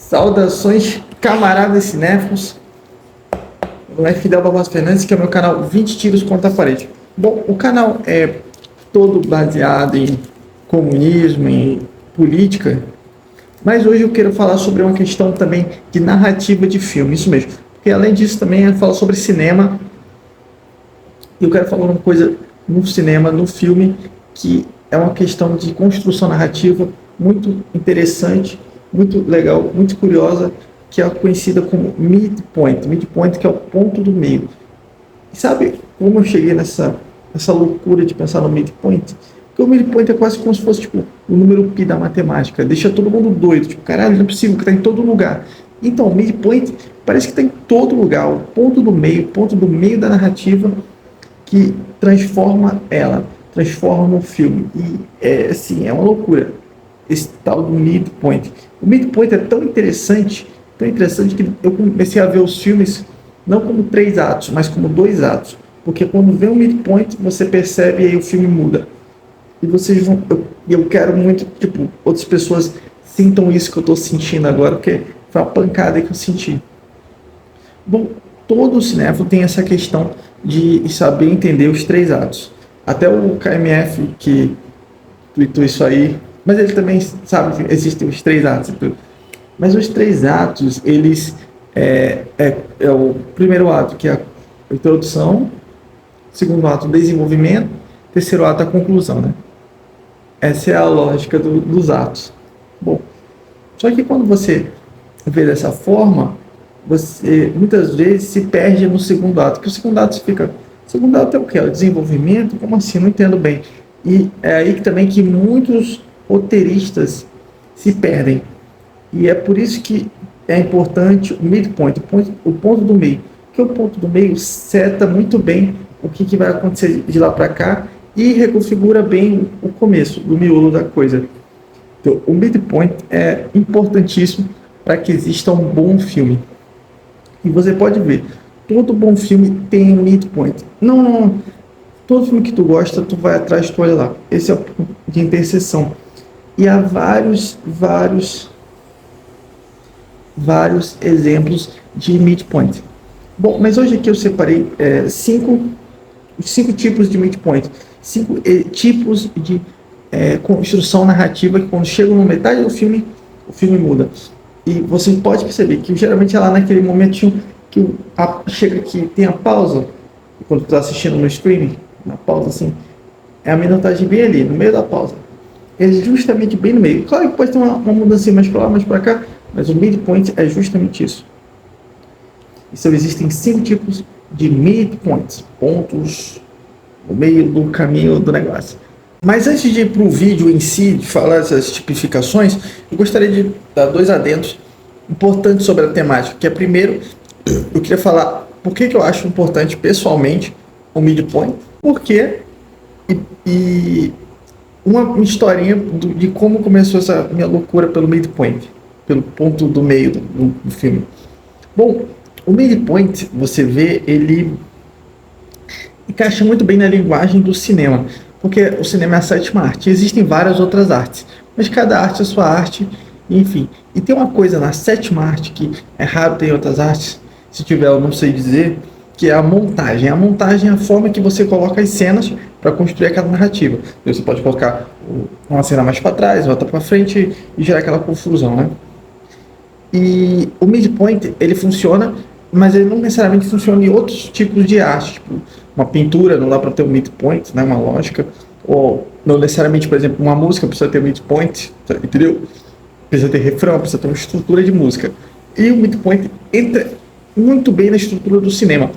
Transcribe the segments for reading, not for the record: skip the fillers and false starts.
Saudações, camaradas cinéfilos. Meu nome é Fidel Barbosa Fernandes, que é o meu canal 20 Tiros contra a Parede. Bom, o canal é todo baseado em comunismo, em política, mas hoje eu quero falar sobre uma questão também de narrativa de filme, isso mesmo. Porque além disso também eu falo sobre cinema, e eu quero falar uma coisa no cinema, no filme, que é uma questão de construção narrativa muito interessante, muito legal, muito curiosa, que é conhecida como midpoint. Midpoint, que é o ponto do meio. E sabe como eu cheguei nessa loucura de pensar no midpoint? Porque o midpoint é quase como se fosse tipo o número pi da matemática. Deixa todo mundo doido. Tipo, caralho, não é possível que está em todo lugar. Então, o midpoint parece que está em todo lugar. O ponto do meio da narrativa que transforma ela, transforma o filme. E é assim, é uma loucura esse tal do midpoint. O midpoint é tão interessante que eu comecei a ver os filmes não como 3 atos, mas como 2 atos. Porque quando vem o midpoint, você percebe e aí o filme muda. E vocês vão... Eu quero muito que tipo, outras pessoas sintam isso que eu estou sentindo agora, porque foi uma pancada que eu senti. Bom, todo cinéfilo tem essa questão de saber entender os 3 atos. Até o KMF, que tweetou isso aí, mas ele também sabe que existem os 3 atos. Mas os 3 atos, eles é o primeiro ato, que é a introdução, segundo ato, o desenvolvimento, terceiro ato, a conclusão, né? Essa é a lógica dos atos. Bom, só que quando você vê dessa forma, você muitas vezes se perde no segundo ato, porque o segundo ato fica... O segundo ato é o quê? É o desenvolvimento? Como assim? Não entendo bem. E é aí também que muitos roteiristas se perdem. E é por isso que é importante o midpoint, o ponto do meio. Porque o ponto do meio seta muito bem o que vai acontecer de lá para cá e reconfigura bem o começo, do miolo da coisa. Então, o midpoint é importantíssimo para que exista um bom filme. E você pode ver, todo bom filme tem um midpoint. Não. Todo filme que tu gosta, tu vai atrás, tu olha lá. Esse é o ponto de interseção. E há vários exemplos de midpoint. Bom, mas hoje aqui eu separei 5 tipos de midpoint. 5 tipos de construção narrativa que quando chegam na metade do filme, o filme muda. E você pode perceber que geralmente é lá naquele momentinho que chega que tem a pausa, quando tu está assistindo no streaming, na pausa assim, é a minutagem bem ali, no meio da pausa. É justamente bem no meio. Claro que pode ter uma mudança mais para lá, mais para cá, mas o midpoint é justamente isso. Então existem 5 tipos de midpoints, pontos no meio do caminho do negócio. Mas antes de ir para o vídeo em si, de falar essas tipificações, eu gostaria de dar 2 adendos importantes sobre a temática, que é primeiro, eu queria falar por que eu acho importante pessoalmente o midpoint, porque e uma historinha de como começou essa minha loucura pelo midpoint, pelo ponto do meio do filme. Bom, o midpoint, você vê, ele encaixa muito bem na linguagem do cinema, porque o cinema é a 7ª arte. Existem várias outras artes, mas cada arte é sua arte, enfim. E tem uma coisa na 7ª arte que é raro ter em outras artes, se tiver eu não sei dizer, que é a montagem. A montagem é a forma que você coloca as cenas para construir aquela narrativa. Você pode colocar uma cena mais para trás, outra para frente e gerar aquela confusão, né? E o midpoint, ele funciona, mas ele não necessariamente funciona em outros tipos de arte, tipo uma pintura, não dá para ter um midpoint, né, uma lógica, ou não necessariamente, por exemplo, uma música precisa ter midpoint, entendeu? Precisa ter refrão, precisa ter uma estrutura de música. E o midpoint entra muito bem na estrutura do cinema.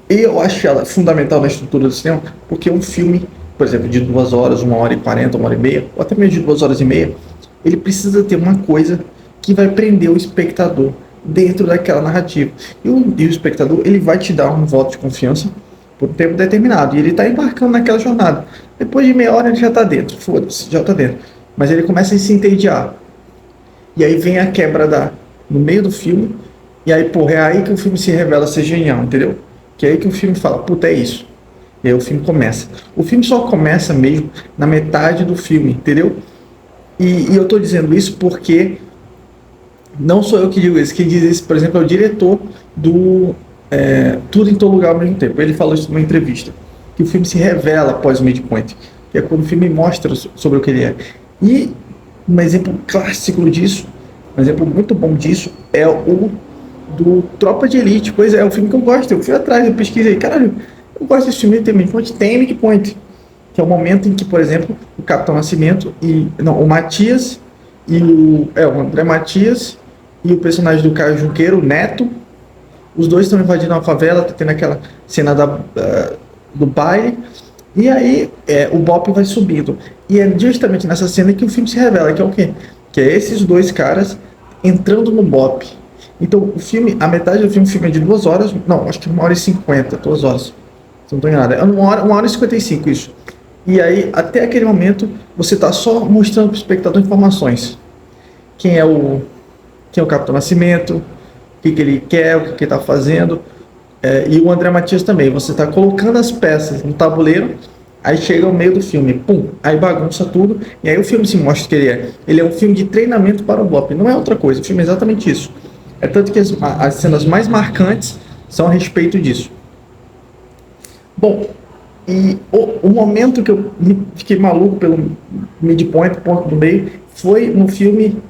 E eu acho ela fundamental na estrutura do cinema, porque um filme, por exemplo, de 2 horas, 1h40, 1h30, ou até mesmo de 2h30, ele precisa ter uma coisa que vai prender o espectador dentro daquela narrativa. E o espectador, ele vai te dar um voto de confiança por um tempo determinado. E ele está embarcando naquela jornada. Depois de meia hora ele já está dentro. Foda-se, já está dentro. Mas ele começa a se entediar. E aí vem a quebra no meio do filme. E aí, porra, é aí que o filme se revela ser genial, entendeu? Que é aí que o filme fala, puta, é isso. E aí o filme começa. O filme só começa mesmo na metade do filme, entendeu? E eu tô dizendo isso porque Não sou eu que digo isso. Quem diz isso, por exemplo, é o diretor do Tudo em Todo Lugar ao Mesmo Tempo. Ele falou isso numa entrevista, que o filme se revela após o midpoint, que é quando o filme mostra sobre o que ele é. E um exemplo clássico disso, um exemplo muito bom disso, é o do Tropa de Elite. Pois é o filme que eu gosto. Eu fui atrás, eu pesquisei. Caralho, eu gosto desse filme, tem midpoint, que é o momento em que, por exemplo, o Capitão Nascimento e... Não, o Matias e o André Matias e o personagem do Caio Junqueiro, o Neto, os dois estão invadindo uma favela, tá tendo aquela cena do baile, e aí o Bop vai subindo. E é justamente nessa cena que o filme se revela, que é o quê? Que é esses dois caras entrando no Bop. Então, o filme, a metade do filme é de 2 horas, não, acho que 1h50, 2 horas, se não estou enganado, é 1 hora e 55 isso. E aí, até aquele momento, você está só mostrando para o espectador informações. Quem é o Capitão Nascimento, o que ele quer, o que ele está fazendo. E o André Matias também. Você está colocando as peças no tabuleiro, aí chega ao meio do filme, pum, aí bagunça tudo, e aí o filme se mostra que ele é. Ele é um filme de treinamento para o Bop, não é outra coisa, o filme é exatamente isso. É tanto que as cenas mais marcantes são a respeito disso. Bom, e o momento que eu fiquei maluco pelo midpoint, ponto do meio, foi no filme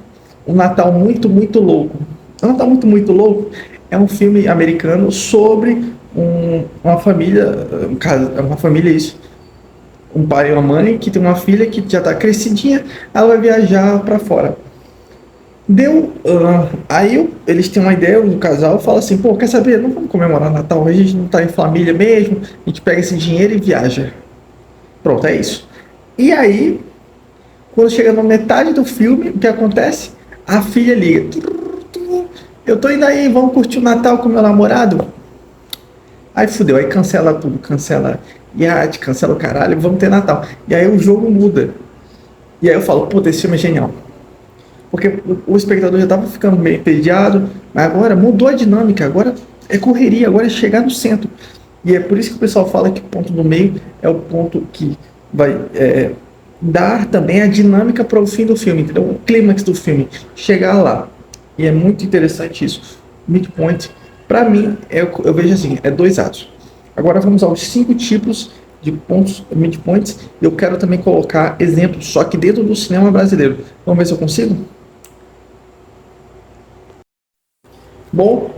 Um Natal Muito, Muito Louco. Um Natal Muito, Muito Louco é um filme americano sobre uma família, uma família isso, um pai e uma mãe que tem uma filha que já está crescidinha, ela vai viajar para fora. Aí eles têm uma ideia, o casal fala assim, pô, quer saber, não vamos comemorar Natal, a gente não tá em família mesmo, a gente pega esse dinheiro e viaja. Pronto, é isso. E aí, quando chega na metade do filme, o que acontece? A filha liga, eu tô indo aí, vamos curtir o Natal com meu namorado? Aí fudeu, aí cancela tudo, cancela iate, cancela o caralho, vamos ter Natal. E aí o jogo muda. E aí eu falo, puta, esse filme é genial. Porque o espectador já estava ficando meio entediado, mas agora mudou a dinâmica, agora é correria, agora é chegar no centro. E é por isso que o pessoal fala que o ponto do meio é o ponto que vai dar também a dinâmica para o fim do filme, entendeu? O clímax do filme, chegar lá. E é muito interessante isso. Midpoint, para mim, eu vejo assim, é 2 atos. Agora vamos aos 5 tipos de pontos midpoints. Eu quero também colocar exemplos, só que dentro do cinema brasileiro. Vamos ver se eu consigo? Bom,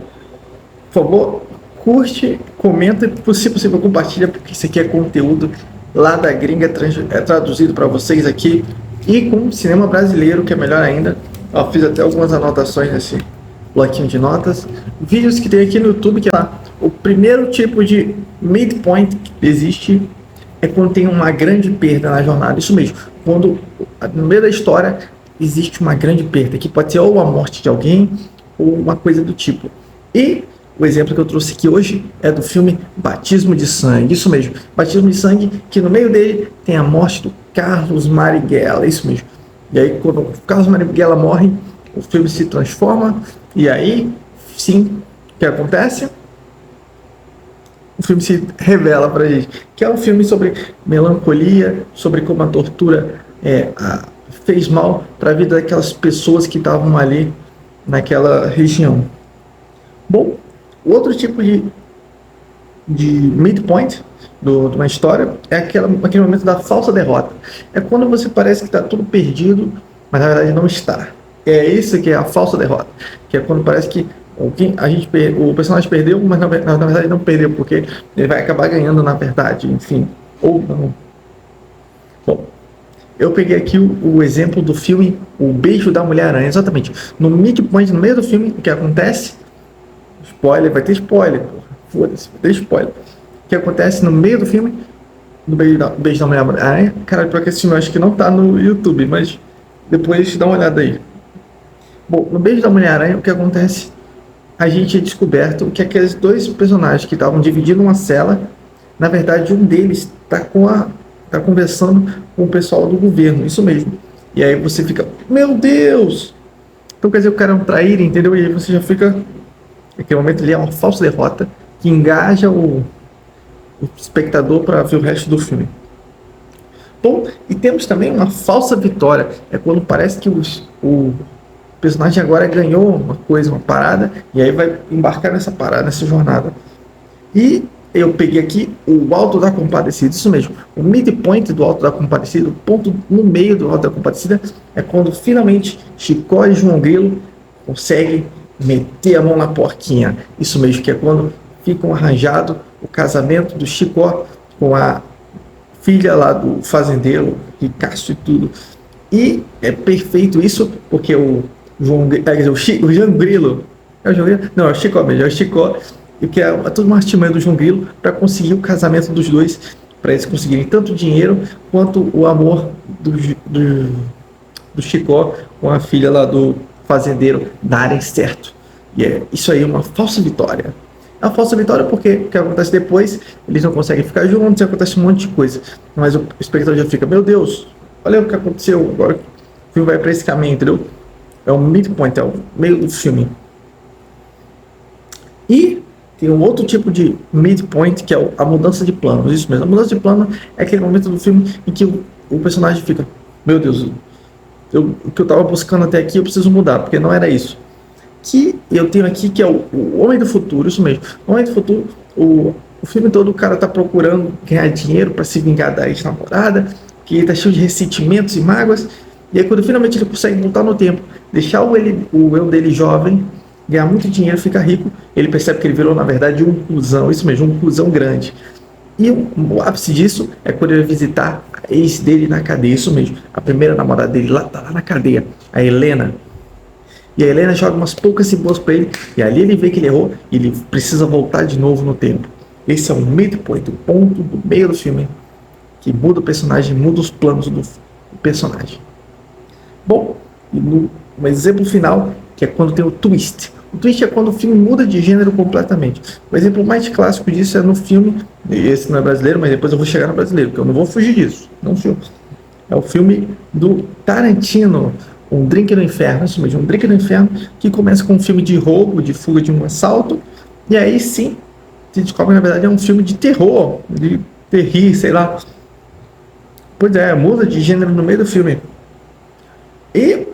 por favor, curte, comenta e, se possível, compartilha, porque isso aqui é conteúdo lá da gringa, traduzido para vocês aqui, e com cinema brasileiro, que é melhor ainda. Eu fiz até algumas anotações nesse bloquinho de notas. Vídeos que tem aqui no YouTube, que é lá. O primeiro tipo de midpoint que existe é quando tem uma grande perda na jornada. Isso mesmo, quando no meio da história existe uma grande perda, que pode ser ou a morte de alguém, ou uma coisa do tipo. E o exemplo que eu trouxe aqui hoje é do filme Batismo de Sangue. Isso mesmo, Batismo de Sangue, que no meio dele tem a morte do Carlos Marighella. Isso mesmo. E aí, quando o Carlos Marighella morre, o filme se transforma. E aí, sim, o que acontece? O filme se revela pra gente, que é um filme sobre melancolia, sobre como a tortura fez mal para a vida daquelas pessoas que estavam ali naquela região. Bom, outro tipo de midpoint de uma história é aquele momento da falsa derrota. É quando você parece que está tudo perdido, mas na verdade não está. É isso que é a falsa derrota, que é quando parece que o personagem perdeu, mas na verdade não perdeu, porque ele vai acabar ganhando na verdade, enfim, ou não. Bom, eu peguei aqui o exemplo do filme O Beijo da Mulher-Aranha, exatamente. No midpoint, no meio do filme, o que acontece? Spoiler, vai ter spoiler, foda-se, vai ter spoiler. O que acontece no meio do filme, no Beijo da Mulher-Aranha? Cara, pior que esse filme eu acho que não tá no YouTube, mas depois dá uma olhada aí. Bom, no Beijo da Mulher-Aranha, o que acontece? A gente é descoberto que aqueles 2 personagens que estavam dividindo uma cela, na verdade um deles tá conversando com o pessoal do governo, isso mesmo. E aí você fica, meu Deus! Então quer dizer, o cara é um traíra, entendeu? E aí você já fica, naquele momento ali é uma falsa derrota que engaja o espectador para ver o resto do filme. Bom, e temos também uma falsa vitória, é quando parece que o o personagem agora ganhou uma coisa, uma parada, e aí vai embarcar nessa parada, nessa jornada. E eu peguei aqui o Alto da Compadecida, isso mesmo, o midpoint do Alto da Compadecida, o ponto no meio do Alto da Compadecida, é quando finalmente Chicó e João Grilo conseguem meter a mão na porquinha. Isso mesmo, que é quando ficam arranjado o casamento do Chicó com a filha lá do fazendeiro, Ricaço e tudo. E é perfeito isso, porque o João, o João Grilo, é o João Grilo? Não, é o Chicó mesmo, é o Chicó, e que é tudo uma artimanha do João Grilo para conseguir o casamento dos dois, para eles conseguirem tanto dinheiro quanto o amor do Chicó com a filha lá do fazendeiro darem certo. E isso aí é uma falsa vitória. É uma falsa vitória porque o que acontece depois, eles não conseguem ficar juntos e acontece um monte de coisa. Mas o espectador já fica, meu Deus, olha o que aconteceu, agora o filme vai para esse caminho, entendeu? É o midpoint, é o meio do filme. E tem um outro tipo de midpoint, que é a mudança de planos. Isso mesmo, a mudança de plano é aquele momento do filme em que o personagem fica, meu Deus, o que eu estava buscando até aqui eu preciso mudar, porque não era isso. Que eu tenho aqui, que é o Homem do Futuro, isso mesmo. O Homem do Futuro, o filme todo o cara tá procurando ganhar dinheiro para se vingar da ex-namorada, que ele tá cheio de ressentimentos e mágoas, e aí quando finalmente ele consegue voltar no tempo, deixar o eu dele jovem, ganhar muito dinheiro, ficar rico, ele percebe que ele virou, na verdade, um cuzão, isso mesmo, um cuzão grande. E o ápice disso é quando ele vai visitar a ex dele na cadeia, isso mesmo, a primeira namorada dele lá, tá lá na cadeia, a Helena. E a Helena joga umas poucas e boas pra ele, e ali ele vê que ele errou, e ele precisa voltar de novo no tempo. Esse é o midpoint, o ponto do meio do filme, que muda o personagem, muda os planos do personagem. Bom, e um exemplo final, que é quando tem o twist. O twist é quando o filme muda de gênero completamente. O exemplo mais clássico disso é no filme, esse não é brasileiro, mas depois eu vou chegar no brasileiro, porque eu não vou fugir disso. Não filme. É o filme do Tarantino, Um Drink no Inferno, isso mesmo, Um Drink no Inferno, que começa com um filme de roubo, de fuga de um assalto, e aí sim, se descobre que na verdade é um filme de terror, de terrir, sei lá. Pois é, muda de gênero no meio do filme. E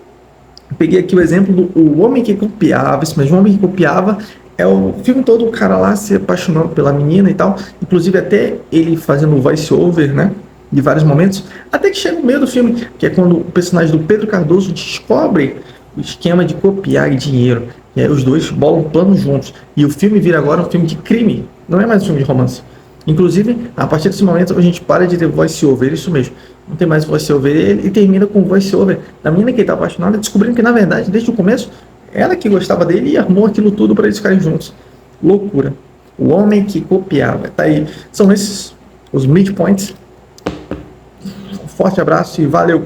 peguei aqui o exemplo do O Homem que Copiava, isso mesmo, O Homem que Copiava é o filme todo, o cara lá se apaixonando pela menina e tal, inclusive até ele fazendo o voice-over, né, de vários momentos, até que chega no meio do filme, que é quando o personagem do Pedro Cardoso descobre o esquema de copiar dinheiro, e aí os dois bolam um plano juntos, e o filme vira agora um filme de crime, não é mais um filme de romance. Inclusive, a partir desse momento, a gente para de ter voice-over, isso mesmo. Não tem mais voice-over, e termina com voice-over da menina que ele está apaixonada, descobrindo que, na verdade, desde o começo, ela que gostava dele e armou aquilo tudo para eles ficarem juntos. Loucura. O Homem que Copiava. Tá aí. São esses os midpoints. Um forte abraço e valeu!